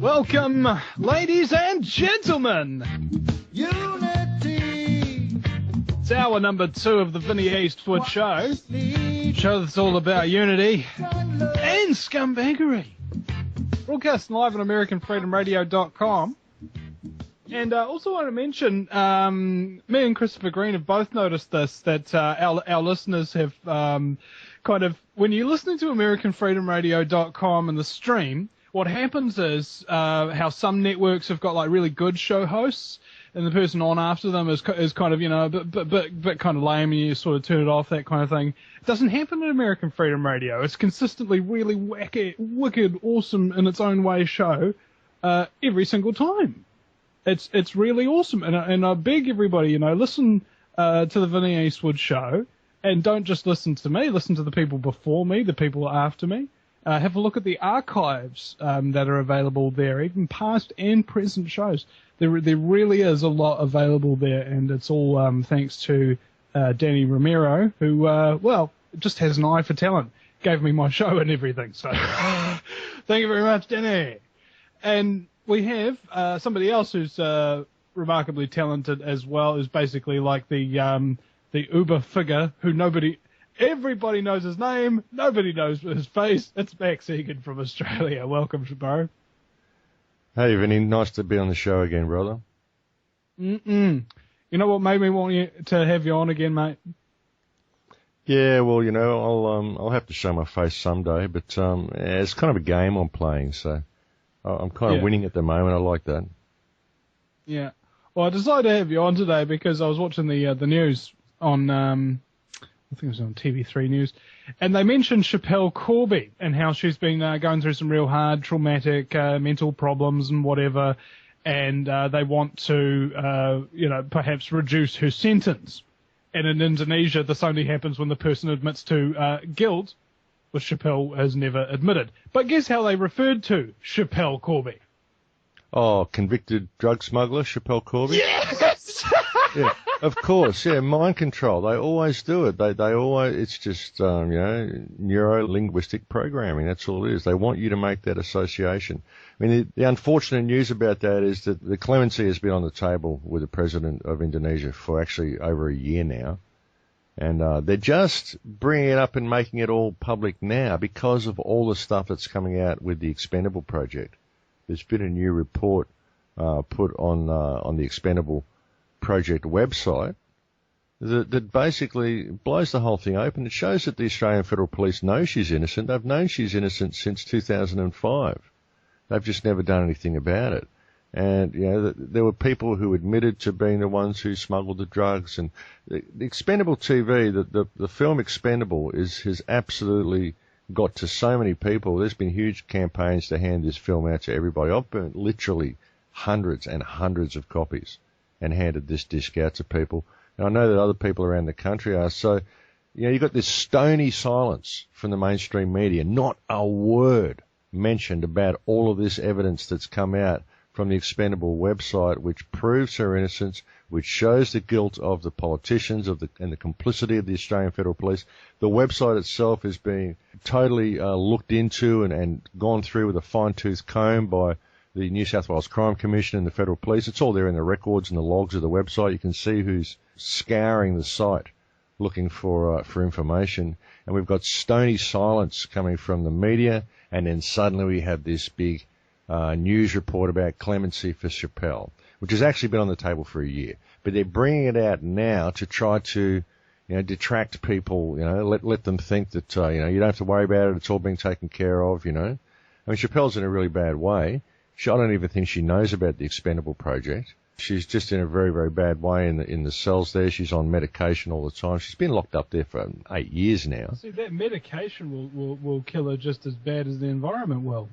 Welcome, ladies and gentlemen. Unity. It's hour number 2 of the Vinny Eastwood show. Show that's all about unity and scumbaggery. Broadcasting live on AmericanFreedomRadio.com. And also want to mention, me and Christopher Green have both noticed this, that our listeners have kind of, when you're listening to AmericanFreedomRadio.com and the stream, what happens is how some networks have got like really good show hosts, and the person on after them is kind of, you know, but kind of lame, and you sort of turn it off, that kind of thing. It doesn't happen at American Freedom Radio. It's consistently really wacky, wicked, awesome in its own way show every single time. It's really awesome, and I beg everybody, you know, listen to the Vinny Eastwood show, and don't just listen to me. Listen to the people before me, the people after me. Have a look at the archives that are available there, even past and present shows. There really is a lot available there, and it's all thanks to Danny Romero, who, well, just has an eye for talent. Gave me my show and everything, so thank you very much, Danny. And we have somebody else who's remarkably talented as well, who's basically like the Uber figure who everybody knows his name, nobody knows his face. It's Max Igan from Australia. Welcome, bro. Hey, Vinny. Nice to be on the show again, brother. You know what made me want to have you on again, mate? Yeah, well, you know, I'll have to show my face someday, but it's kind of a game I'm playing, so I'm kind of winning at the moment. I like that. Yeah. Well, I decided to have you on today because I was watching the news on, I think it was on TV3 News, and they mentioned Schapelle Corby and how she's been going through some real hard, traumatic mental problems and whatever, and they want to, you know, perhaps reduce her sentence. And in Indonesia, this only happens when the person admits to guilt, which Schapelle has never admitted. But guess how they referred to Schapelle Corby? Oh, convicted drug smuggler, Schapelle Corby? Yes! Yeah, of course, yeah, mind control. They always do it. They always, it's just, you know, neuro-linguistic programming. That's all it is. They want you to make that association. I mean, the unfortunate news about that is that the clemency has been on the table with the president of Indonesia for actually over a year now. And they're just bringing it up and making it all public now because of all the stuff that's coming out with the Expendable project. There's been a new report put on the Expendable project website that basically blows the whole thing open. It shows that the Australian Federal Police know she's innocent. They've known she's innocent since 2005. They've just never done anything about it. And, you know, there were people who admitted to being the ones who smuggled the drugs. And the Expendable TV, the film Expendable has absolutely got to so many people. There's been huge campaigns to hand this film out to everybody. I've burnt literally hundreds and hundreds of copies and handed this disc out to people. And I know that other people around the country are. So, you know, you've got this stony silence from the mainstream media. Not a word mentioned about all of this evidence that's come out from the Expendable website, which proves her innocence, which shows the guilt of the politicians and the complicity of the Australian Federal Police. The website itself is being totally looked into and gone through with a fine-tooth comb by the New South Wales Crime Commission and the Federal Police. It's all there in the records and the logs of the website. You can see who's scouring the site looking for information. And we've got stony silence coming from the media, and then suddenly we have this big news report about clemency for Schapelle, which has actually been on the table for a year. But they're bringing it out now to try to, you know, detract people, you know, let them think that, you know, you don't have to worry about it. It's all being taken care of, you know. I mean, Schapelle's in a really bad way. I don't even think she knows about the Expendable project. She's just in a very, very bad way in the cells there. She's on medication all the time. She's been locked up there for 8 years now. See, that medication will kill her just as bad as the environment will.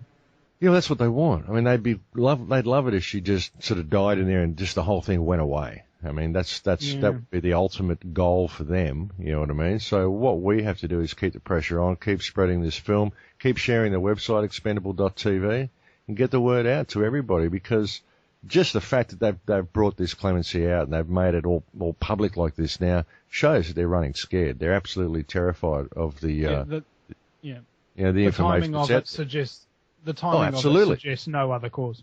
Yeah, well, that's what they want. I mean, they'd love it if she just sort of died in there and just the whole thing went away. I mean, that would be the ultimate goal for them. You know what I mean? So what we have to do is keep the pressure on, keep spreading this film, keep sharing the website expendable.tv, and get the word out to everybody, because just the fact that they've brought this clemency out and they've made it all public like this now shows that they're running scared. They're absolutely terrified of the information. The timing of it suggests The timing of it suggests no other cause.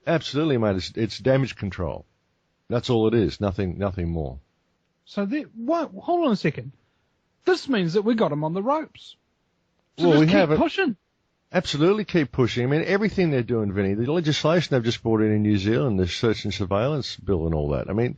Absolutely, mate. It's damage control. That's all it is. Nothing more. So hold on a second. This means that we got them on the ropes. So well, just keep pushing. Absolutely keep pushing. I mean, everything they're doing, Vinny, the legislation they've just brought in New Zealand, the search and surveillance bill and all that. I mean,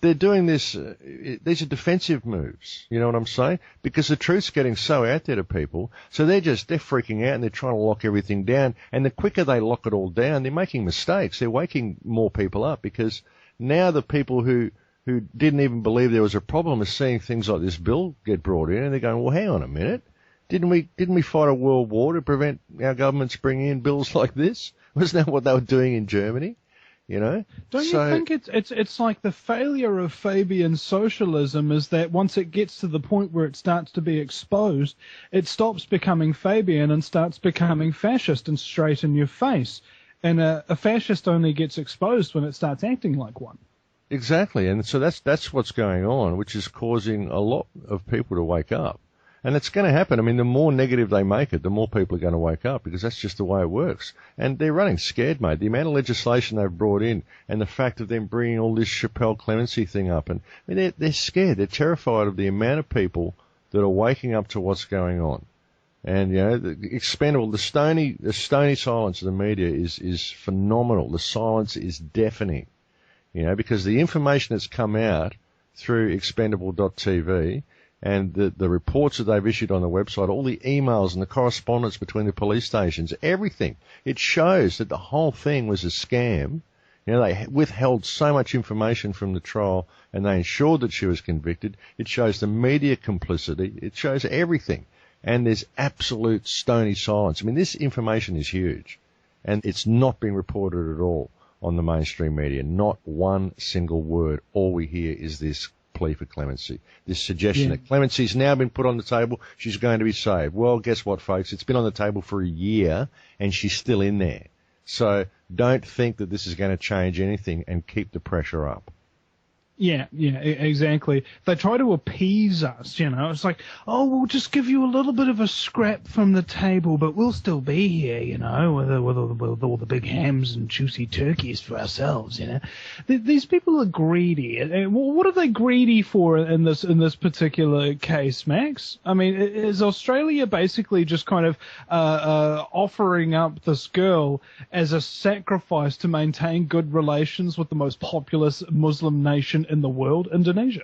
they're doing this, these are defensive moves, you know what I'm saying? Because the truth's getting so out there to people, so they're freaking out and they're trying to lock everything down, and the quicker they lock it all down, they're making mistakes, they're waking more people up, because now the people who didn't even believe there was a problem are seeing things like this bill get brought in, and they're going, well, hang on a minute, didn't we fight a world war to prevent our governments bringing in bills like this? Wasn't that what they were doing in Germany? You know? Don't you think it's like the failure of Fabian socialism is that once it gets to the point where it starts to be exposed, it stops becoming Fabian and starts becoming fascist and straight in your face. And a fascist only gets exposed when it starts acting like one. Exactly, and so that's what's going on, which is causing a lot of people to wake up. And it's going to happen. I mean, the more negative they make it, the more people are going to wake up, because that's just the way it works. And they're running scared, mate. The amount of legislation they've brought in and the fact of them bringing all this Schapelle clemency thing up, and I mean, they're scared. They're terrified of the amount of people that are waking up to what's going on. And, you know, the Expendable, the stony silence of the media is phenomenal. The silence is deafening, you know, because the information that's come out through expendable.tv and the reports that they've issued on the website, all the emails and the correspondence between the police stations, everything, it shows that the whole thing was a scam. You know, they withheld so much information from the trial and they ensured that she was convicted. It shows the media complicity. It shows everything. And there's absolute stony silence. I mean, this information is huge. And it's not being reported at all on the mainstream media. Not one single word. All we hear is this plea for clemency. This suggestion that clemency's now been put on the table. She's going to be saved. Well, guess what, folks? It's been on the table for a year and she's still in there. So don't think that this is going to change anything, and keep the pressure up. Yeah, exactly. They try to appease us, you know. It's like, oh, we'll just give you a little bit of a scrap from the table, but we'll still be here, you know, with all the big hams and juicy turkeys for ourselves, you know. These people are greedy. What are they greedy for in this particular case, Max? I mean, is Australia basically just kind of offering up this girl as a sacrifice to maintain good relations with the most populous Muslim nation in the world, Indonesia?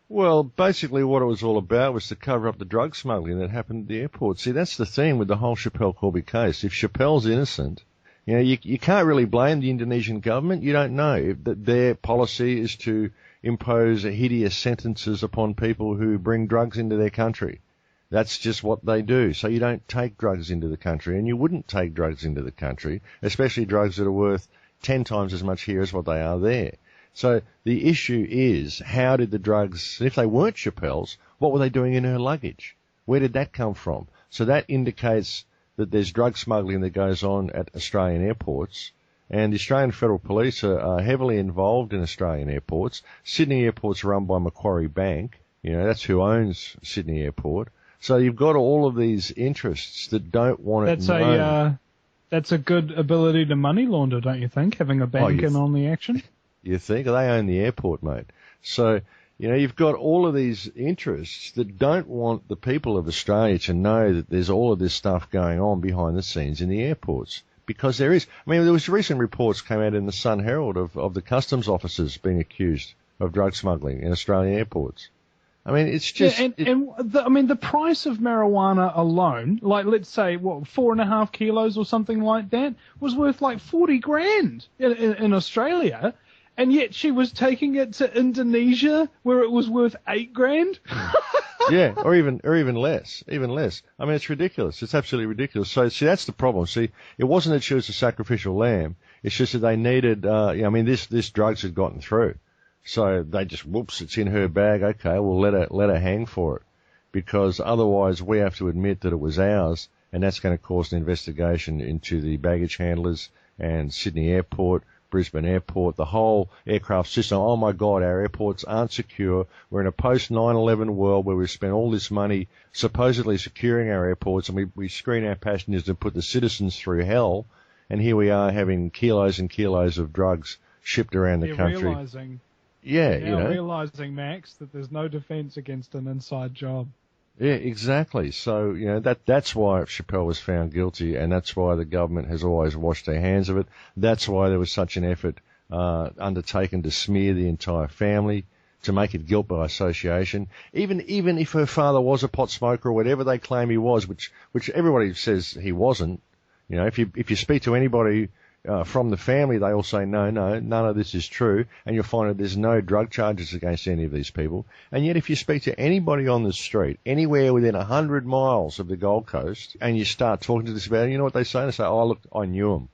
Well, basically what it was all about was to cover up the drug smuggling that happened at the airport. See, that's the thing with the whole Schapelle Corby case. If Schapelle's innocent, you know, you can't really blame the Indonesian government. You don't know. Their policy is to impose hideous sentences upon people who bring drugs into their country. That's just what they do. So you don't take drugs into the country, and you wouldn't take drugs into the country, especially drugs that are worth 10 times as much here as what they are there. So the issue is, how did the drugs, if they weren't Schapelle's, what were they doing in her luggage? Where did that come from? So that indicates that there's drug smuggling that goes on at Australian airports, and the Australian Federal Police are heavily involved in Australian airports. Sydney Airport's run by Macquarie Bank. You know, that's who owns Sydney Airport. So you've got all of these interests that don't want it known. That's a good ability to money launder, don't you think, having a bank in on the action? You think? They own the airport, mate. So, you know, you've got all of these interests that don't want the people of Australia to know that there's all of this stuff going on behind the scenes in the airports. Because there is. I mean, there was recent reports came out in the Sun Herald of the customs officers being accused of drug smuggling in Australian airports. I mean, it's just... Yeah, the price of marijuana alone, like, let's say, 4.5 kilos or something like that, was worth like 40 grand in Australia. And yet she was taking it to Indonesia, where it was worth 8 grand. Yeah, or even less, I mean, it's ridiculous. It's absolutely ridiculous. So, see, that's the problem. See, it wasn't that she was a sacrificial lamb. It's just that they needed, this drugs had gotten through. So they just, whoops, it's in her bag. Okay, we'll let her hang for it. Because otherwise we have to admit that it was ours, and that's going to cause an investigation into the baggage handlers and Sydney Airport, Brisbane Airport, the whole aircraft system. Oh my God, our airports aren't secure. We're in a post 9/11 world where we've spent all this money supposedly securing our airports, and we screen our passengers and put the citizens through hell. And here we are having kilos and kilos of drugs shipped around the country. Realising, Max, that there's no defence against an inside job. Yeah, exactly. So, that's why Schapelle was found guilty, and that's why the government has always washed their hands of it. That's why there was such an effort undertaken to smear the entire family, to make it guilt by association. Even if her father was a pot smoker or whatever they claim he was, which everybody says he wasn't. If you speak to anybody from the family, they all say, no, none of this is true, and you'll find that there's no drug charges against any of these people. And yet if you speak to anybody on the street, anywhere within 100 miles of the Gold Coast, and you start talking to this about it, you know what they say? They say, oh, look, I knew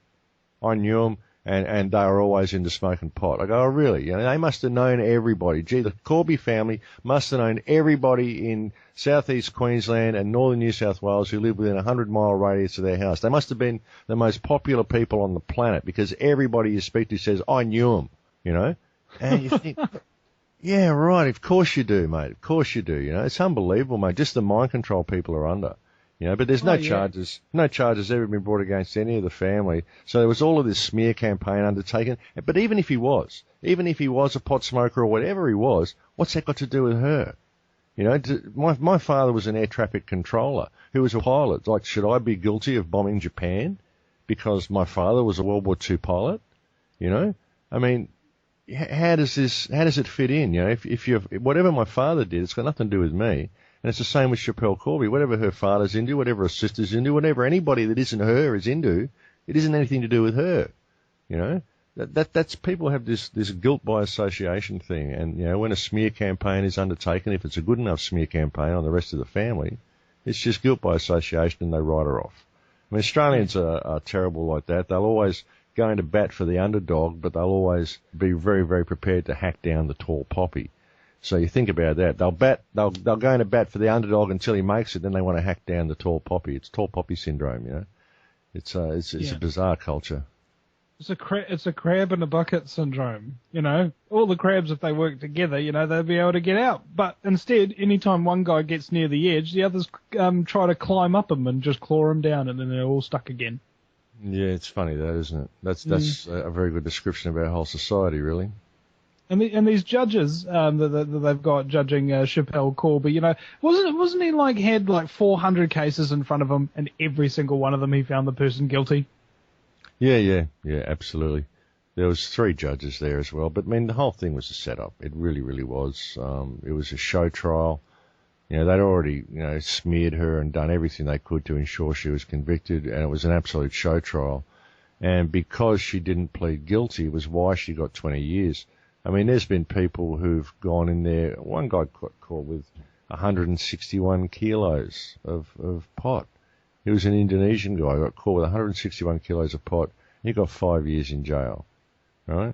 them, and they were always into smoking pot. I go, oh, really? They must have known everybody. Gee, the Corby family must have known everybody in southeast Queensland and northern New South Wales who lived within a 100-mile radius of their house. They must have been the most popular people on the planet because everybody you speak to says, I knew them, And you think, yeah, right, of course you do, mate. Of course you do, It's unbelievable, mate. Just the mind control people are under. But there's no charges ever been brought against any of the family. So there was all of this smear campaign undertaken. But even if he was a pot smoker or whatever he was, what's that got to do with her? My father was an air traffic controller who was a pilot. Like, should I be guilty of bombing Japan because my father was a World War II pilot? I mean, how does it fit in? If whatever my father did, it's got nothing to do with me. And it's the same with Schapelle Corby. Whatever her father's into, whatever her sister's into, whatever anybody that isn't her is into, it isn't anything to do with her. That's people have this guilt by association thing. And, when a smear campaign is undertaken, if it's a good enough smear campaign on the rest of the family, it's just guilt by association and they write her off. I mean, Australians are terrible like that. They'll always go into bat for the underdog, but they'll always be very, very prepared to hack down the tall poppy. So you think about that. They'll go into bat for the underdog until he makes it, then they want to hack down the tall poppy. It's tall poppy syndrome, It's a bizarre culture. It's a crab in a bucket syndrome, All the crabs, if they work together, they'll be able to get out. But instead, anytime one guy gets near the edge, the others try to climb up him and just claw him down, and then they're all stuck again. Yeah, it's funny that, isn't it? That's a very good description of our whole society, really. And these judges that they've got judging Schapelle Corby, wasn't he had 400 cases in front of him, and every single one of them he found the person guilty? Yeah, absolutely. There was 3 judges there as well, but I mean the whole thing was a setup. It really, really was. It was a show trial. They'd already smeared her and done everything they could to ensure she was convicted, and it was an absolute show trial. And because she didn't plead guilty, was why she got 20 years. I mean, there's been people who've gone in there. One guy got caught with 161 kilos of pot. He was an Indonesian guy who got caught with 161 kilos of pot. He got 5 years in jail, right?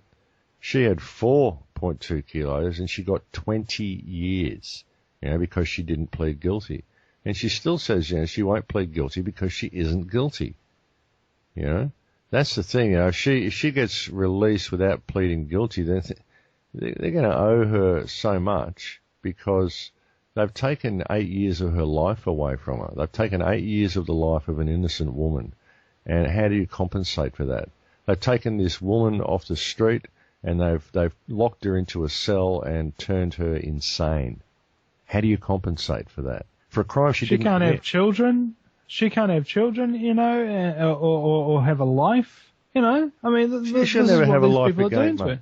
She had 4.2 kilos and she got 20 years, because she didn't plead guilty. And she still says, she won't plead guilty because she isn't guilty. That's the thing. If she gets released without pleading guilty, then they're going to owe her so much because they've taken 8 years of her life away from her. They've taken 8 years of the life of an innocent woman. And how do you compensate for that? They've taken this woman off the street and they've locked her into a cell and turned her insane. How do you compensate for that? For a crime she didn't commit. Have children. She can't have children, or have a life, I mean, she'll never have a life again, mate.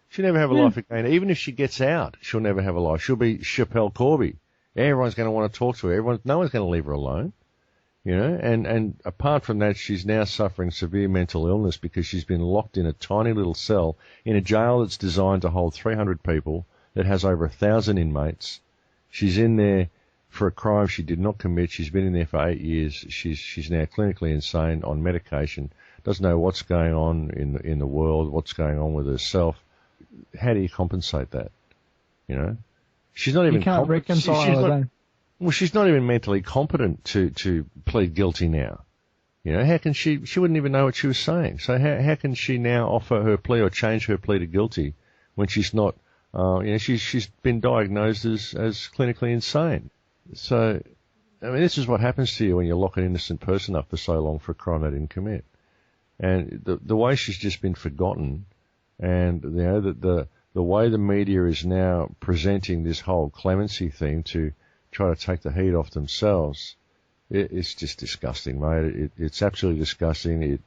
She'll never have a life again. Even if she gets out, she'll never have a life. She'll be Schapelle Corby. Everyone's going to want to talk to her. No one's going to leave her alone, And apart from that, she's now suffering severe mental illness because she's been locked in a tiny little cell in a jail that's designed to hold 300 people, that has over 1,000 inmates. She's in there for a crime she did not commit. She's been in there for 8 years. She's now clinically insane on medication. Doesn't know what's going on in the world, what's going on with herself. How do you compensate that? She's not even. You can't reconcile it. Well, she's not even mentally competent to plead guilty now. You know, how can she wouldn't even know what she was saying. So how can she now offer her plea or change her plea to guilty when she's not, she's been diagnosed as clinically insane. So, I mean, this is what happens to you when you lock an innocent person up for so long for a crime they didn't commit. And the way she's just been forgotten, and the way the media is now presenting this whole clemency thing to try to take the heat off themselves, it's just disgusting, mate. It's absolutely disgusting.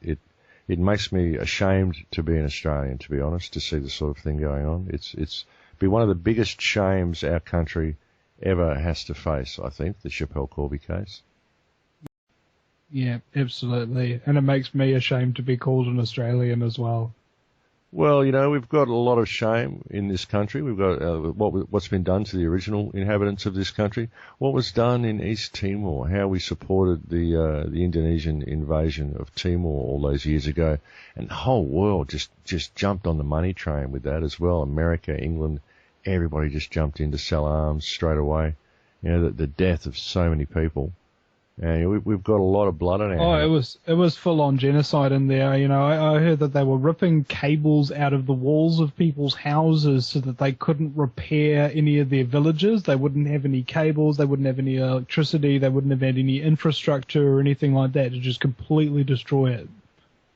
It makes me ashamed to be an Australian, to be honest, to see this sort of thing going on. It's be one of the biggest shames our country ever has to face, I think, the Schapelle Corby case. Yeah, absolutely. And it makes me ashamed to be called an Australian as well. Well, we've got a lot of shame in this country. We've got what's been done to the original inhabitants of this country, what was done in East Timor, how we supported the Indonesian invasion of Timor all those years ago, and the whole world just jumped on the money train with that as well. America, England, everybody just jumped in to sell arms straight away. The death of so many people. And we've got a lot of blood on our hands. It was full on genocide in there. I heard that they were ripping cables out of the walls of people's houses so that they couldn't repair any of their villages. They wouldn't have any cables, they wouldn't have any electricity, they wouldn't have had any infrastructure or anything like that to just completely destroy it.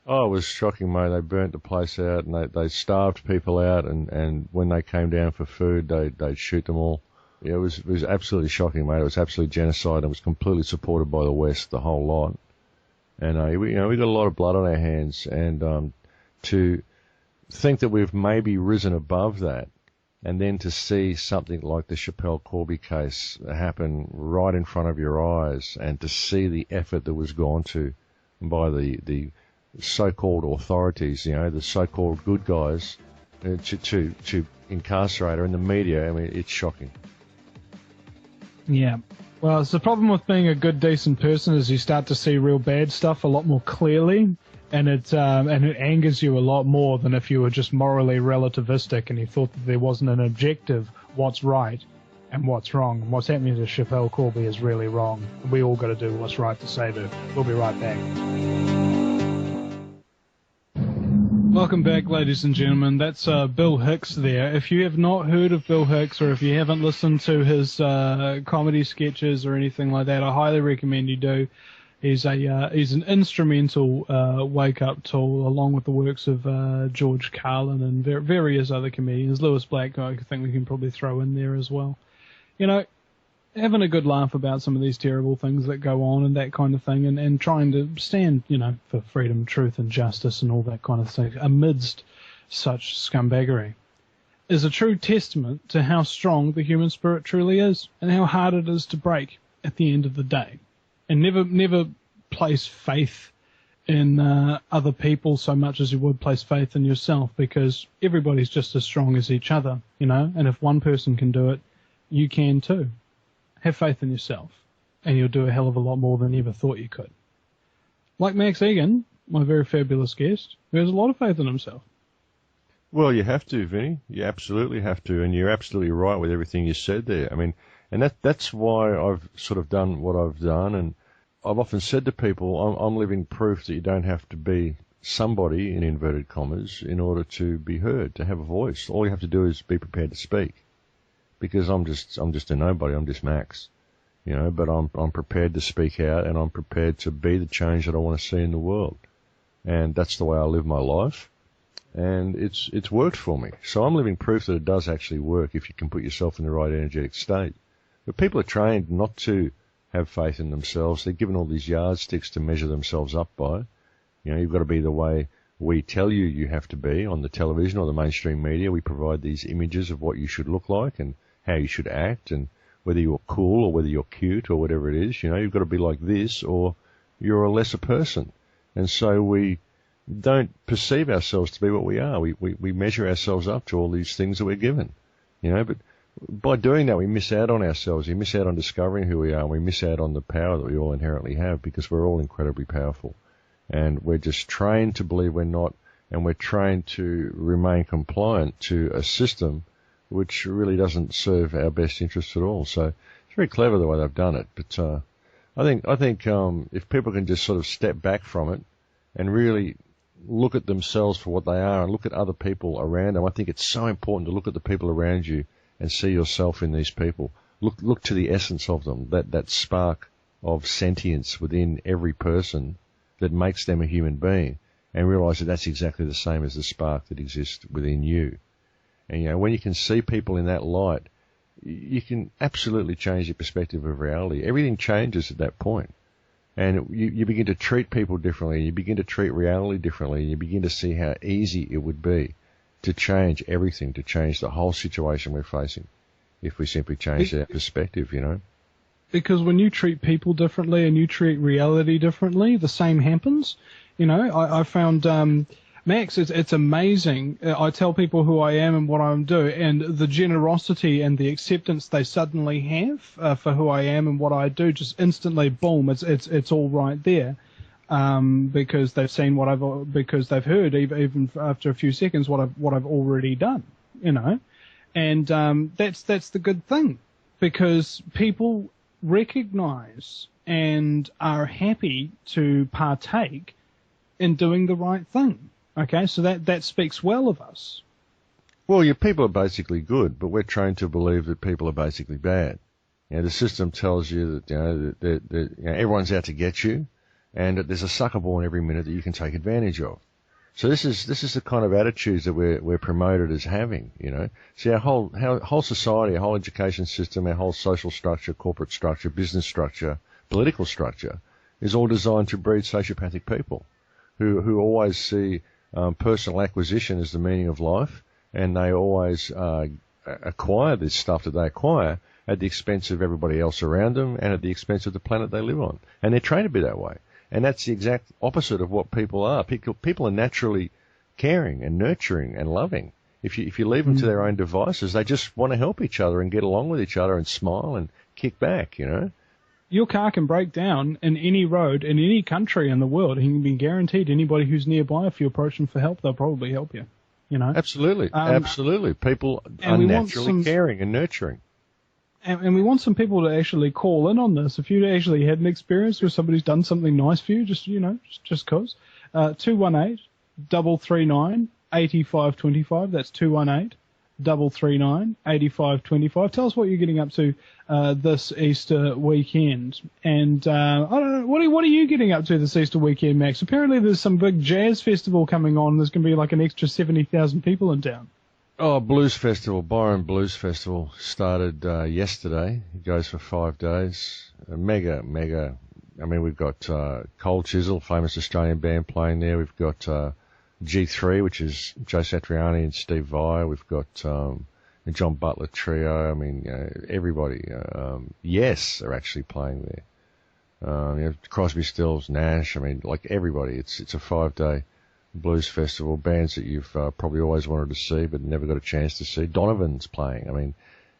Oh, it was shocking, mate. They burnt the place out and they starved people out, and when they came down for food, they'd shoot them all. Yeah, it was absolutely shocking, mate. It was absolute genocide. It was completely supported by the West, the whole lot. And we got a lot of blood on our hands, and to think that we've maybe risen above that, and then to see something like the Schapelle Corby case happen right in front of your eyes, and to see the effort that was gone to by the so-called authorities, the so-called good guys, to incarcerate her in the media. I mean, it's shocking. Yeah. Well, it's the problem with being a good, decent person is you start to see real bad stuff a lot more clearly, and it angers you a lot more than if you were just morally relativistic and you thought that there wasn't an objective what's right and what's wrong. And what's happening to Schapelle Corby is really wrong. We all got to do what's right to save her. We'll be right back. Welcome back, ladies and gentlemen. That's Bill Hicks there. If you have not heard of Bill Hicks, or if you haven't listened to his comedy sketches or anything like that, I highly recommend you do. He's an instrumental wake-up tool, along with the works of George Carlin and various other comedians. Lewis Black, I think we can probably throw in there as well. Having a good laugh about some of these terrible things that go on and that kind of thing, and trying to stand, for freedom, truth, and justice and all that kind of thing amidst such scumbaggery is a true testament to how strong the human spirit truly is and how hard it is to break at the end of the day. And never place faith in other people so much as you would place faith in yourself, because everybody's just as strong as each other, and if one person can do it, you can too. Have faith in yourself, and you'll do a hell of a lot more than you ever thought you could. Like Max Igan, my very fabulous guest, who has a lot of faith in himself. Well, you have to, Vinny. You absolutely have to, and you're absolutely right with everything you said there. I mean, and that's why I've sort of done what I've done, and I've often said to people, I'm living proof that you don't have to be somebody, in inverted commas, in order to be heard, to have a voice. All you have to do is be prepared to speak. Because I'm just a nobody. I'm just Max, But I'm prepared to speak out, and I'm prepared to be the change that I want to see in the world, and that's the way I live my life, and it's worked for me. So I'm living proof that it does actually work if you can put yourself in the right energetic state. But people are trained not to have faith in themselves. They're given all these yardsticks to measure themselves up by. You've got to be the way we tell you have to be on the television or the mainstream media. We provide these images of what you should look like and how you should act, and whether you're cool or whether you're cute or whatever it is, you've got to be like this or you're a lesser person. And so we don't perceive ourselves to be what we are. We measure ourselves up to all these things that we're given, but by doing that we miss out on ourselves. We miss out on discovering who we are, and we miss out on the power that we all inherently have, because we're all incredibly powerful. And we're just trained to believe we're not, and we're trained to remain compliant to a system which really doesn't serve our best interests at all. So it's very clever the way they've done it. But I think if people can just sort of step back from it and really look at themselves for what they are and look at other people around them, I think it's so important to look at the people around you and see yourself in these people. Look to the essence of them, that spark of sentience within every person that makes them a human being, and realise that that's exactly the same as the spark that exists within you. And, when you can see people in that light, you can absolutely change your perspective of reality. Everything changes at that point. And you begin to treat people differently, you begin to treat reality differently, and you begin to see how easy it would be to change everything, to change the whole situation we're facing, if we simply change that perspective, Because when you treat people differently and you treat reality differently, the same happens. I found, Max, it's amazing. I tell people who I am and what I'm doing, and the generosity and the acceptance they suddenly have for who I am and what I do, just instantly, boom, it's all right there, because they've seen because they've heard even after a few seconds what I've already done, and that's the good thing, because people recognize and are happy to partake in doing the right thing. Okay, so that speaks well of us. Well, your people are basically good, but we're trained to believe that people are basically bad. The system tells you that, that everyone's out to get you, and that there's a sucker born every minute that you can take advantage of. So this is the kind of attitudes that we're promoted as having. See, our whole society, our whole education system, our whole social structure, corporate structure, business structure, political structure is all designed to breed sociopathic people who always see personal acquisition as the meaning of life, and they always acquire this stuff that they acquire at the expense of everybody else around them and at the expense of the planet they live on. And they're trained to be that way. And that's the exact opposite of what people are. People are naturally caring and nurturing and loving. If you leave them to their own devices, they just want to help each other and get along with each other and smile and kick back, Your car can break down in any road in any country in the world. You can be guaranteed anybody who's nearby, if you approach them for help, they'll probably help you. Absolutely, absolutely. People are naturally caring and nurturing. And we want some people to actually call in on this. If you actually had an experience where somebody's done something nice for you, just 218-339-8525. That's 218-339-8525. Tell us what you're getting up to this Easter weekend. And I don't know, what are you getting up to this Easter weekend, Max? Apparently there's some big jazz festival coming on. There's going to be like an extra 70,000 people in town. Oh, Blues Festival, Byron Blues Festival started yesterday. It goes for 5 days. Mega. I mean, we've got Cold Chisel, famous Australian band, playing there. We've got G3, which is Joe Satriani and Steve Vai. We've got the John Butler Trio. I mean, everybody. Yes, are actually playing there. Crosby, Stills, Nash. I mean, like everybody. It's a 5-day blues festival. Bands that you've probably always wanted to see but never got a chance to see. Donovan's playing. I mean,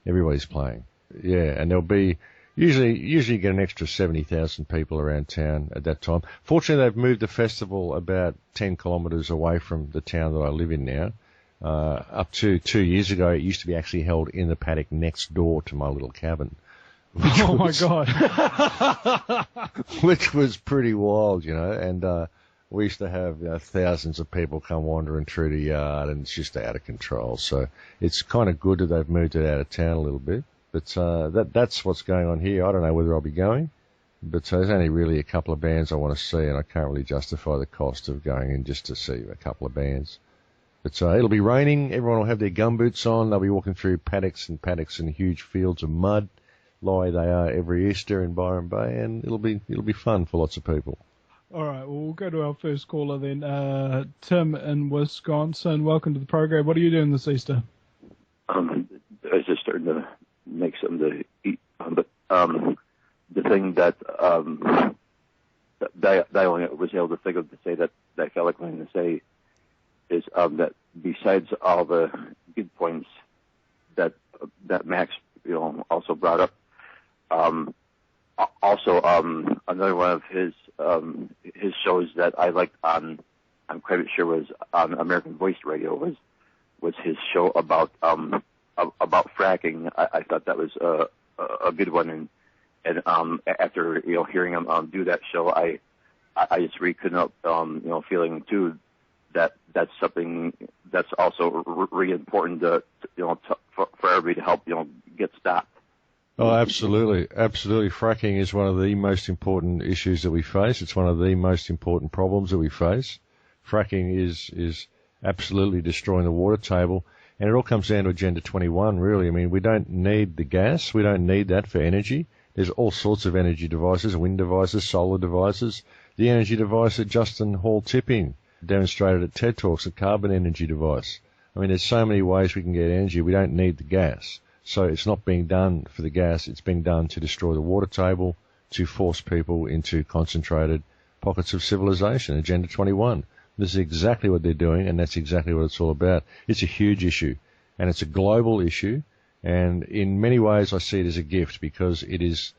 everybody's playing. Yeah, and there'll be usually you get an extra 70,000 people around town at that time. Fortunately, they've moved the festival about 10 kilometres away from the town that I live in now. Up to 2 years ago, it used to be actually held in the paddock next door to my little cabin. Oh my God. Which was pretty wild, and we used to have thousands of people come wandering through the yard, and it's just out of control. So it's kind of good that they've moved it out of town a little bit. But that's what's going on here. I don't know whether I'll be going, but there's only really a couple of bands I want to see, and I can't really justify the cost of going in just to see a couple of bands. But it'll be raining. Everyone will have their gumboots on. They'll be walking through paddocks and huge fields of mud, like they are every Easter in Byron Bay, and it'll be fun for lots of people. All right, well, we'll go to our first caller then. Tim in Wisconsin, welcome to the program. What are you doing this Easter? I was just starting to make something to eat. But the thing that I only was able to think of to say that I felt like wanting to say is that besides all the good points that Max also brought up, also another one of his shows that I liked I'm quite sure was on American Voice Radio was his show about fracking. I thought that was a good one, And after hearing him do that show, I just really couldn't help feeling too that that's something that's also really important for everybody to help get stopped. Oh, absolutely. Absolutely. Fracking is one of the most important issues that we face. It's one of the most important problems that we face. Fracking is absolutely destroying the water table. And it all comes down to Agenda 21, really. I mean, we don't need the gas. We don't need that for energy. There's all sorts of energy devices, wind devices, solar devices. The energy device that Justin Hall Tipping demonstrated at TED Talks, a carbon energy device. I mean, there's so many ways we can get energy. We don't need the gas. So it's not being done for the gas. It's being done to destroy the water table, to force people into concentrated pockets of civilization. Agenda 21. This is exactly what they're doing, and that's exactly what it's all about. It's a huge issue, and it's a global issue. And in many ways, I see it as a gift because it is,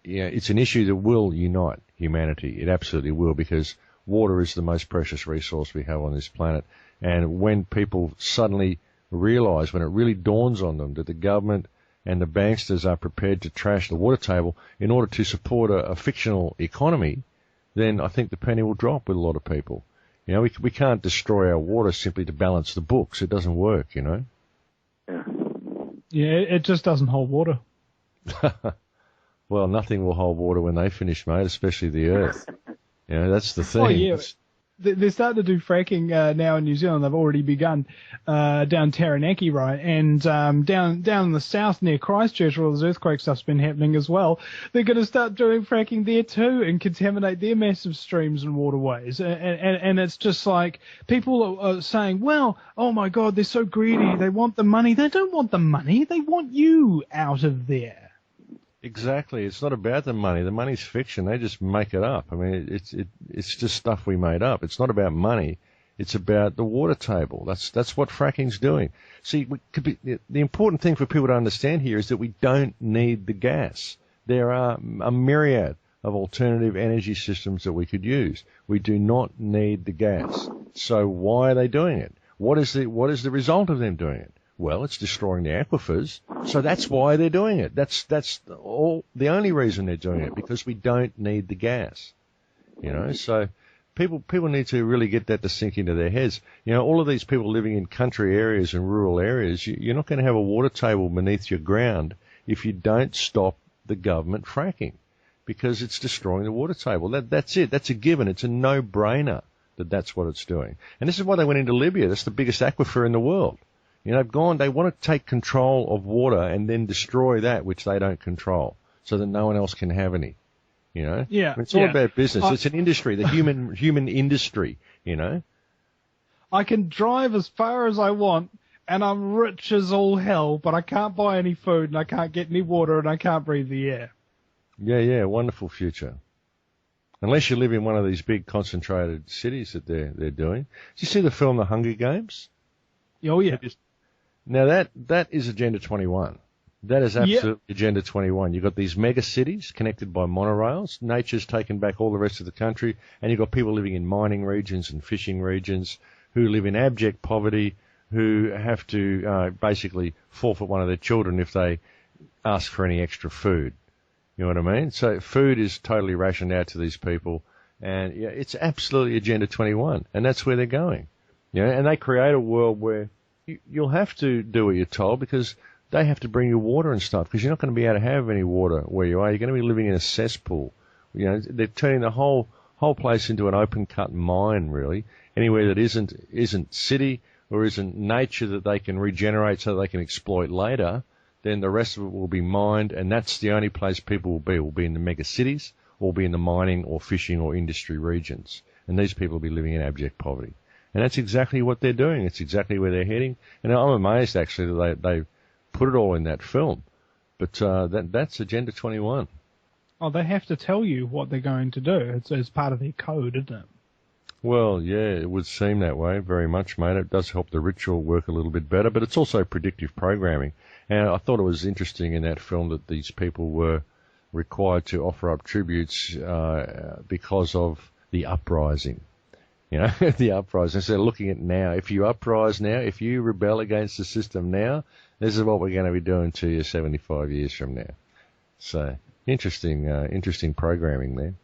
it's an issue that will unite humanity. It absolutely will, because water is the most precious resource we have on this planet. And when people suddenly realize, when it really dawns on them that the government and the banksters are prepared to trash the water table in order to support a fictional economy, then I think the penny will drop with a lot of people. We can't destroy our water simply to balance the books. It doesn't work, Yeah. Yeah, it just doesn't hold water. Well, nothing will hold water when they finish, mate, especially the earth. That's the thing. Oh, yeah. They're starting to do fracking now in New Zealand. They've already begun down Taranaki, right? And down in the south near Christchurch, where all this earthquake stuff's been happening as well. They're going to start doing fracking there too and contaminate their massive streams and waterways. And it's just like people are saying, well, oh my God, they're so greedy. They want the money. They don't want the money. They want you out of there. Exactly. It's not about the money. The money's fiction. They just make it up. I mean, it's just stuff we made up. It's not about money. It's about the water table. That's what fracking's doing. See, the important thing for people to understand here is that we don't need the gas. There are a myriad of alternative energy systems that we could use. We do not need the gas. So why are they doing it? What is the result of them doing it? Well, it's destroying the aquifers, so that's why they're doing it. That's all the only reason they're doing it, because we don't need the gas. So people need to really get that to sink into their heads. All of these people living in country areas and rural areas, you're not going to have a water table beneath your ground if you don't stop the government fracking, because it's destroying the water table. That's it. That's a given. It's a no-brainer that's what it's doing. And this is why they went into Libya. That's the biggest aquifer in the world. They want to take control of water and then destroy that which they don't control so that no one else can have any, Yeah. It's all about business. It's an industry, the human industry, I can drive as far as I want and I'm rich as all hell, but I can't buy any food and I can't get any water and I can't breathe the air. Yeah, wonderful future. Unless you live in one of these big concentrated cities that they're doing. Did you see the film The Hunger Games? Oh, yeah. Now, that is Agenda 21. That is absolutely Agenda 21. You've got these mega cities connected by monorails. Nature's taken back all the rest of the country. And you've got people living in mining regions and fishing regions who live in abject poverty, who have to basically forfeit one of their children if they ask for any extra food. You know what I mean? So food is totally rationed out to these people. And it's absolutely Agenda 21. And that's where they're going. And they create a world where you'll have to do what you're told, because they have to bring you water and stuff, because you're not going to be able to have any water where you are. You're going to be living in a cesspool. They're turning the whole place into an open-cut mine, really. Anywhere that isn't city or isn't nature that they can regenerate so they can exploit later, then the rest of it will be mined, and that's the only place people will be. Will be in the mega cities, or be in the mining or fishing or industry regions. And these people will be living in abject poverty. And that's exactly what they're doing. It's exactly where they're heading. And I'm amazed, actually, that they put it all in that film. But that's Agenda 21. Oh, they have to tell you what they're going to do. It's part of their code, isn't it? Well, yeah, it would seem that way very much, mate. It does help the ritual work a little bit better, but it's also predictive programming. And I thought it was interesting in that film that these people were required to offer up tributes because of the uprising. The uprising. So looking at now, if you uprise now, if you rebel against the system now, this is what we're going to be doing to you 75 years from now. So Interesting programming there.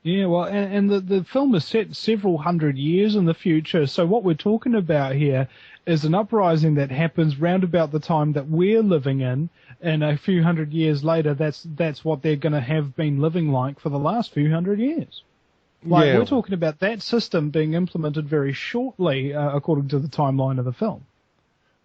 Yeah, well, and the film is set several hundred years in the future, so what we're talking about here is an uprising that happens round about the time that we're living in, and a few hundred years later, that's what they're going to have been living like for the last few hundred years. We're talking about that system being implemented very shortly, according to the timeline of the film.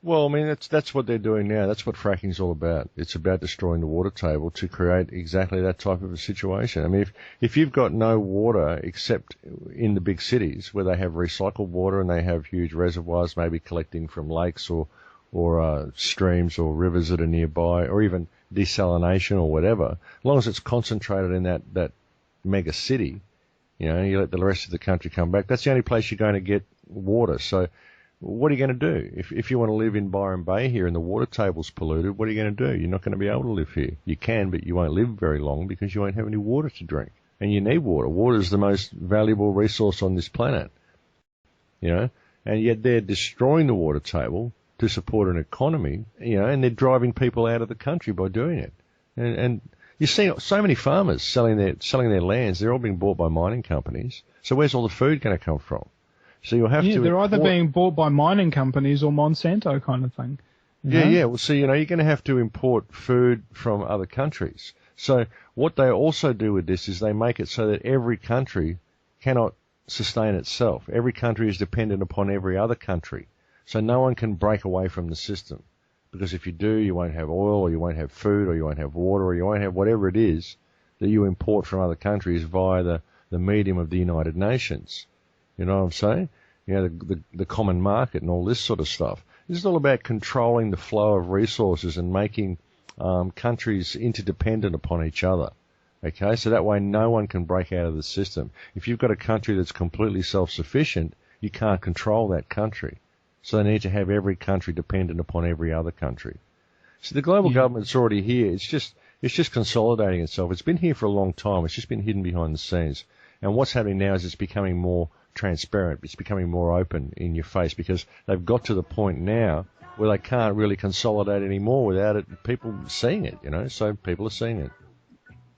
Well, I mean, that's what they're doing now. That's what fracking's all about. It's about destroying the water table to create exactly that type of a situation. I mean, if you've got no water except in the big cities where they have recycled water and they have huge reservoirs, maybe collecting from lakes or streams or rivers that are nearby, or even desalination or whatever, as long as it's concentrated in that mega city, you let the rest of the country come back. That's the only place you're going to get water. So what are you going to do? If you want to live in Byron Bay here and the water table's polluted, what are you going to do? You're not going to be able to live here. You can, but you won't live very long because you won't have any water to drink. And you need water. Water is the most valuable resource on this planet. And yet they're destroying the water table to support an economy, and they're driving people out of the country by doing it. And you see so many farmers selling their lands. They're all being bought by mining companies. So where's all the food going to come from? So you'll have to. They're either being bought by mining companies or Monsanto kind of thing. Yeah. Well, so you're going to have to import food from other countries. So what they also do with this is they make it so that every country cannot sustain itself. Every country is dependent upon every other country. So no one can break away from the system. Because if you do, you won't have oil, or you won't have food, or you won't have water, or you won't have whatever it is that you import from other countries via the medium of the United Nations. You know what I'm saying? The common market and all this sort of stuff. This is all about controlling the flow of resources and making countries interdependent upon each other. Okay, so that way no one can break out of the system. If you've got a country that's completely self-sufficient, you can't control that country. So they need to have every country dependent upon every other country. So the global government's already here. It's just consolidating itself. It's been here for a long time. It's just been hidden behind the scenes. And what's happening now is it's becoming more transparent. It's becoming more open in your face because they've got to the point now where they can't really consolidate anymore without people seeing it, so people are seeing it.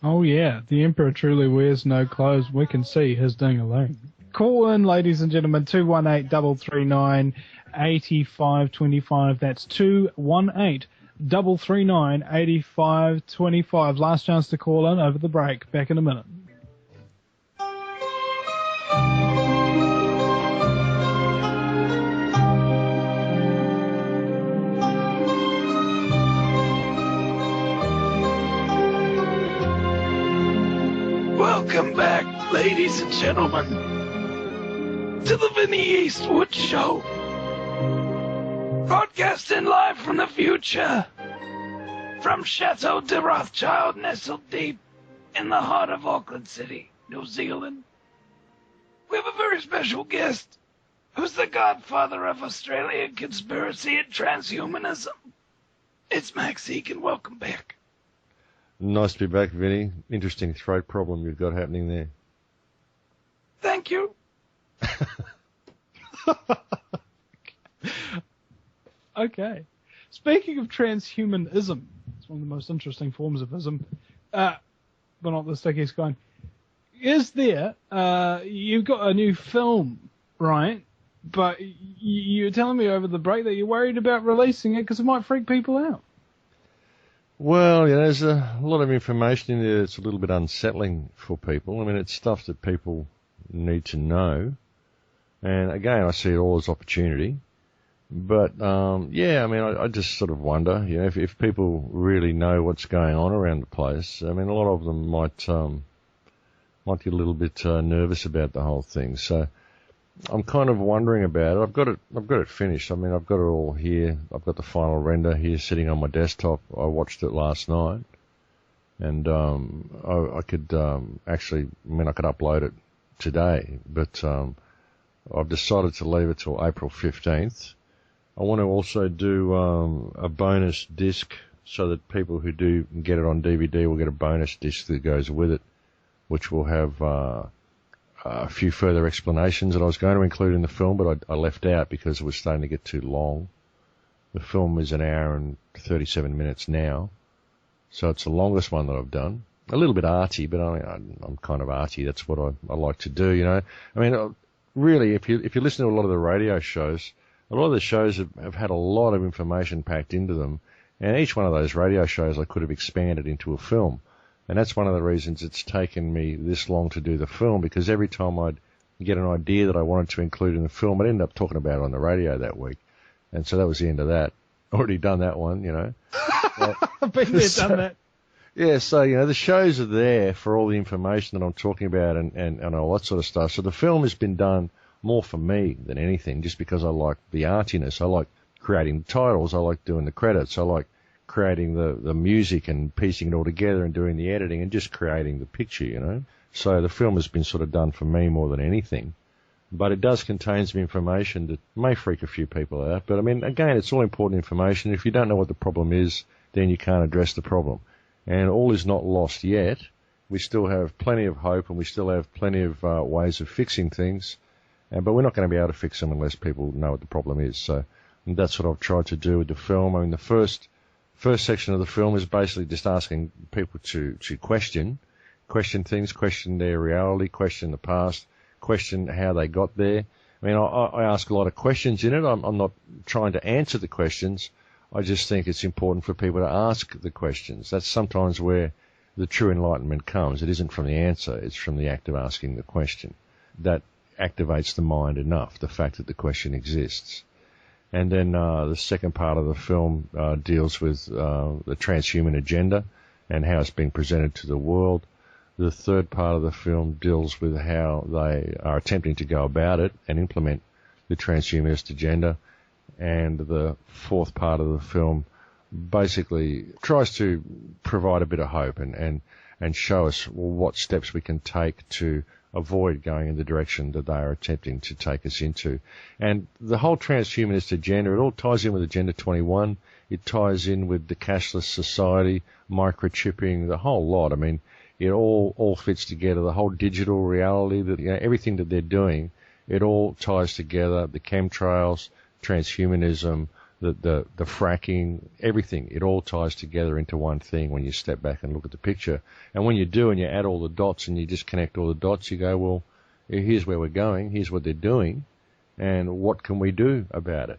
Oh, yeah. The Emperor truly wears no clothes. We can see his ding-a-ling. Call in, ladies and gentlemen, 218-339-8525. That's 218-339-8525. Last chance to call in over the break. Back in a minute. Welcome back, ladies and gentlemen, to the Vinny Eastwood Show. Broadcasting live from the future, from Chateau de Rothschild, nestled deep in the heart of Auckland City, New Zealand. We have a very special guest, who's the godfather of Australian conspiracy and transhumanism. It's Max Egan. Welcome back. Nice to be back, Vinny. Interesting throat problem you've got happening there. Thank you. Okay. Speaking of transhumanism, it's one of the most interesting forms of ism, but not the stickiest kind. Is there, you've got a new film, right? But you're telling me over the break that you're worried about releasing it because it might freak people out. Well, there's a lot of information in there that's a little bit unsettling for people. I mean, it's stuff that people need to know. And again, I see it all as opportunity. But, I just sort of wonder, if people really know what's going on around the place. I mean, a lot of them might get a little bit nervous about the whole thing. So I'm kind of wondering about it. I've got it finished. I mean, I've got it all here. I've got the final render here sitting on my desktop. I watched it last night, and I could actually upload it today, but I've decided to leave it till April 15th. I want to also do a bonus disc so that people who do get it on DVD will get a bonus disc that goes with it, which will have a few further explanations that I was going to include in the film, but I left out because it was starting to get too long. The film is 1 hour and 37 minutes now, So it's the longest one that I've done. A little bit arty, but I'm kind of arty. That's what I like to do, you know. I mean, really, if you listen to a lot of the radio shows, a lot of the shows have had a lot of information packed into them, and each one of those radio shows I could have expanded into a film. And that's one of the reasons it's taken me this long to do the film, because every time I'd get an idea that I wanted to include in the film, I'd end up talking about it on the radio that week. And so that was the end of that. Already done that one, you know. I've been there, done that. Yeah, so, you know, the shows are there for all the information that I'm talking about and all that sort of stuff. So the film has been done more for me than anything, just because I like the artiness. I like creating the titles. I like doing the credits. I like creating the music and piecing it all together and doing the editing and just creating the picture, you know. So the film has been sort of done for me more than anything. But it does contain some information that may freak a few people out. But, I mean, again, it's all important information. If you don't know what the problem is, then you can't address the problem. And all is not lost yet. We still have plenty of hope, and we still have plenty of ways of fixing things. But we're not going to be able to fix them unless people know what the problem is. So that's what I've tried to do with the film. I mean, the first section of the film is basically just asking people to question things, question their reality, question the past, question how they got there. I mean, I ask a lot of questions in it. I'm not trying to answer the questions. I just think it's important for people to ask the questions. That's sometimes where the true enlightenment comes. It isn't from the answer, it's from the act of asking the question. That activates the mind enough, the fact that the question exists. And then the second part of the film deals with the transhuman agenda and how it's being presented to the world. The third part of the film deals with how they are attempting to go about it and implement the transhumanist agenda. And the fourth part of the film basically tries to provide a bit of hope and show us what steps we can take to avoid going in the direction that they are attempting to take us into. And the whole transhumanist agenda, it all ties in with Agenda 21. It ties in with the cashless society, microchipping, the whole lot. I mean, it all fits together. The whole digital reality, that, you know, everything that they're doing, it all ties together. The chemtrails, transhumanism, the fracking, everything, it all ties together into one thing when you step back and look at the picture. And when you do and you add all the dots and you just connect all the dots, you go, well, here's where we're going, here's what they're doing, and what can we do about it?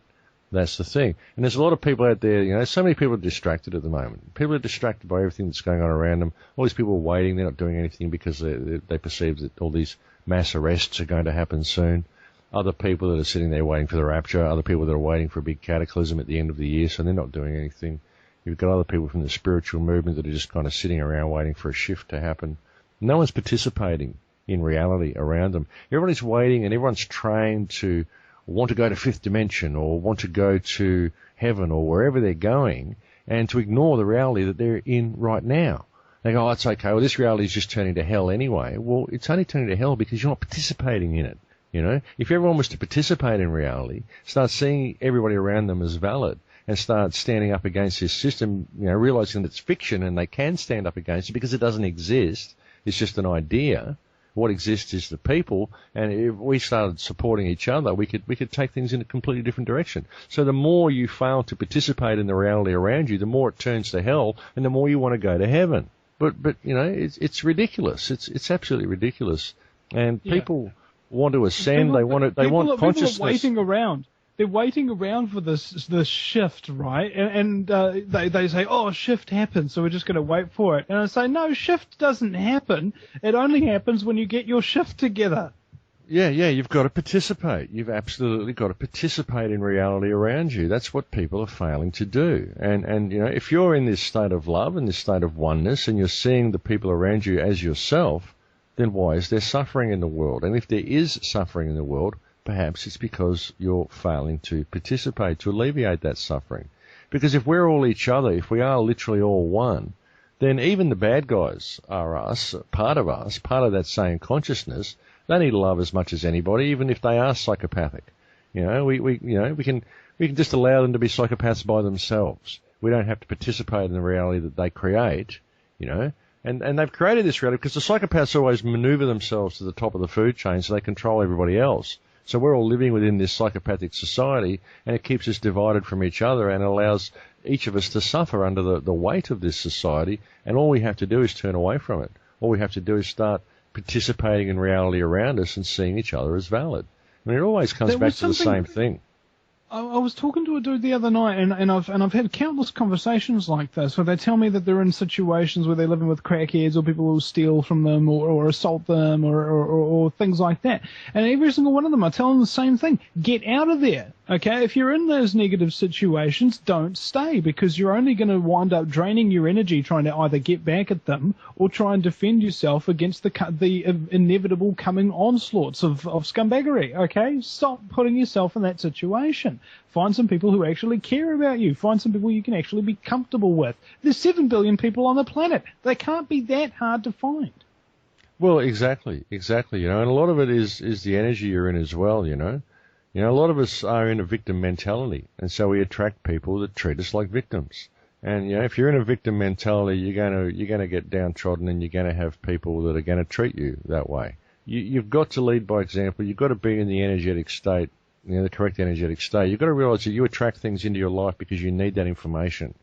That's the thing. And there's a lot of people out there, you know, so many people are distracted at the moment. People are distracted by everything that's going on around them. All these people are waiting, they're not doing anything because they perceive that all these mass arrests are going to happen soon. Other people that are sitting there waiting for the rapture, other people that are waiting for a big cataclysm at the end of the year, so they're not doing anything. You've got other people from the spiritual movement that are just kind of sitting around waiting for a shift to happen. No one's participating in reality around them. Everybody's waiting and everyone's trained to want to go to fifth dimension or want to go to heaven or wherever they're going, and to ignore the reality that they're in right now. They go, oh, it's okay, well, this reality is just turning to hell anyway. Well, it's only turning to hell because you're not participating in it. You know, if everyone was to participate in reality, start seeing everybody around them as valid, and start standing up against this system, you know, realizing that it's fiction and they can stand up against it because it doesn't exist. It's just an idea. What exists is the people, and if we started supporting each other, we could take things in a completely different direction. So the more you fail to participate in the reality around you, the more it turns to hell, and the more you want to go to heaven. But you know, it's ridiculous. It's absolutely ridiculous, and people want to ascend. They want consciousness. People are waiting around. They're waiting around for this shift, right? And they say, oh, shift happens, so we're just going to wait for it. And I say, no, shift doesn't happen. It only happens when you get your shift together. Yeah, you've got to participate. You've absolutely got to participate in reality around you. That's what people are failing to do. And you know, if you're in this state of love and this state of oneness, and you're seeing the people around you as yourself, then why is there suffering in the world? And if there is suffering in the world, perhaps it's because you're failing to participate, to alleviate that suffering. Because if we're all each other, if we are literally all one, then even the bad guys are us, part of that same consciousness. They need love as much as anybody, even if they are psychopathic. You know, we can just allow them to be psychopaths by themselves. We don't have to participate in the reality that they create, you know. And they've created this reality because the psychopaths always maneuver themselves to the top of the food chain so they control everybody else. So we're all living within this psychopathic society, and it keeps us divided from each other and allows each of us to suffer under the weight of this society, and all we have to do is turn away from it. All we have to do is start participating in reality around us and seeing each other as valid. I mean, it always comes back to the same thing. I was talking to a dude the other night, and I've had countless conversations like this where they tell me that they're in situations where they're living with crackheads or people who steal from them or assault them or things like that. And every single one of them, I tell them the same thing: get out of there. Okay, if you're in those negative situations, don't stay, because you're only going to wind up draining your energy trying to either get back at them or try and defend yourself against the inevitable coming onslaughts of scumbaggery. Okay, stop putting yourself in that situation. Find some people who actually care about you. Find some people you can actually be comfortable with. There's 7 billion people on the planet. They can't be that hard to find. Well, exactly. You know, and a lot of it is the energy you're in as well. You know, a lot of us are in a victim mentality, and so we attract people that treat us like victims. And you know, if you're in a victim mentality, you're gonna get downtrodden, and you're gonna have people that are gonna treat you that way. You've got to lead by example. You've got to be in the energetic state, you know, the correct energetic state. You've got to realize that you attract things into your life because you need that information.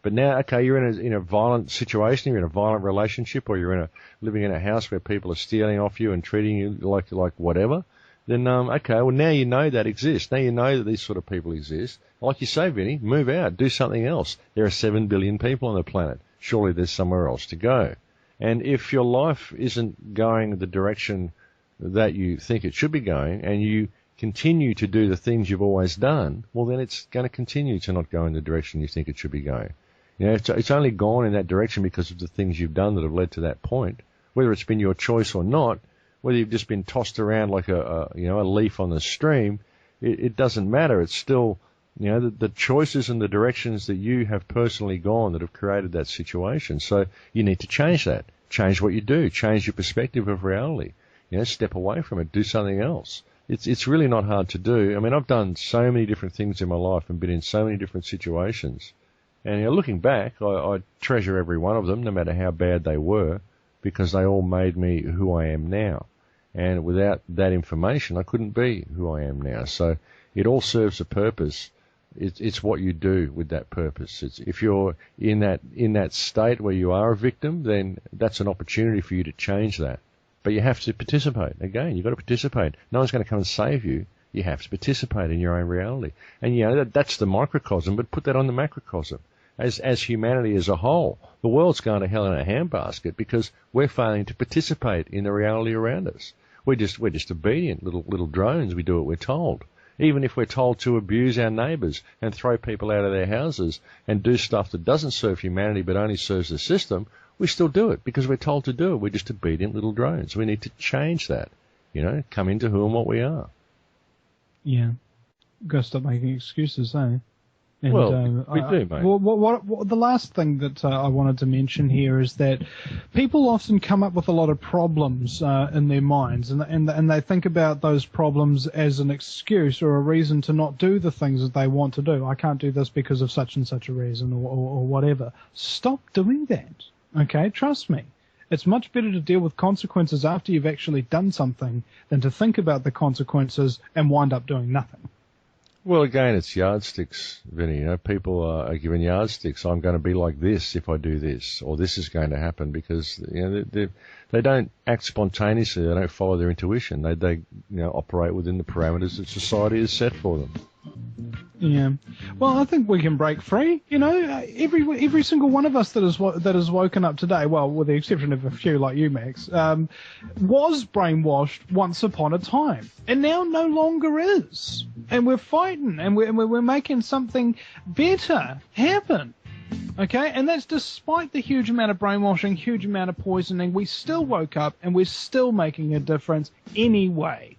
But now, okay, you're in a violent situation, you're in a violent relationship, or you're living in a house where people are stealing off you and treating you like whatever. Then, okay, well, now you know that exists. Now you know that these sort of people exist. Like you say, Vinny, move out, do something else. There are 7 billion people on the planet. Surely there's somewhere else to go. And if your life isn't going the direction that you think it should be going, and you continue to do the things you've always done, well, then it's going to continue to not go in the direction you think it should be going. You know, it's only gone in that direction because of the things you've done that have led to that point, whether it's been your choice or not. Whether you've just been tossed around like a leaf on the stream, it doesn't matter. It's still, you know, the choices and the directions that you have personally gone that have created that situation. So you need to change that. Change what you do. Change your perspective of reality. You know, step away from it. Do something else. It's really not hard to do. I mean, I've done so many different things in my life and been in so many different situations. And you know, looking back, I treasure every one of them, no matter how bad they were, because they all made me who I am now. And without that information, I couldn't be who I am now. So it all serves a purpose. It's what you do with that purpose. If you're in that state where you are a victim, then that's an opportunity for you to change that. But you have to participate. Again, you've got to participate. No one's going to come and save you. You have to participate in your own reality. And you know, that's the microcosm, but put that on the macrocosm. As humanity as a whole, the world's going to hell in a handbasket because we're failing to participate in the reality around us. We're just obedient little drones. We do what we're told. Even if we're told to abuse our neighbours and throw people out of their houses and do stuff that doesn't serve humanity but only serves the system, we still do it because we're told to do it. We're just obedient little drones. We need to change that. You know, come into who and what we are. Yeah. Got to stop making excuses, eh? And, well, we do, mate. What the last thing that I wanted to mention here is that people often come up with a lot of problems in their minds, and they think about those problems as an excuse or a reason to not do the things that they want to do. I can't do this because of such and such a reason or whatever. Stop doing that, okay? Trust me. It's much better to deal with consequences after you've actually done something than to think about the consequences and wind up doing nothing. Well, again, it's yardsticks, Vinny. You know, people are given yardsticks. I'm going to be like this if I do this, or this is going to happen, because you know they don't act spontaneously. They don't follow their intuition. They operate within the parameters that society has set for them. Yeah. Well, I think we can break free. You know, every single one of us that has woken up today, well, with the exception of a few like you, Max, was brainwashed once upon a time, and now no longer is. And we're fighting, and we're making something better happen. Okay, and that's despite the huge amount of brainwashing, huge amount of poisoning. We still woke up, and we're still making a difference anyway.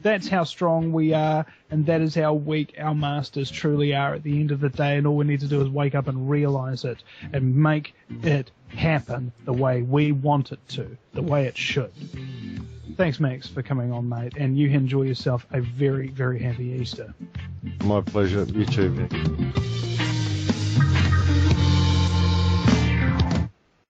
That's how strong we are, and that is how weak our masters truly are at the end of the day, and all we need to do is wake up and realize it and make it happen the way we want it to, the way it should. Thanks, Max, for coming on, mate, and you enjoy yourself a very, very happy Easter. My pleasure. You too, Vic.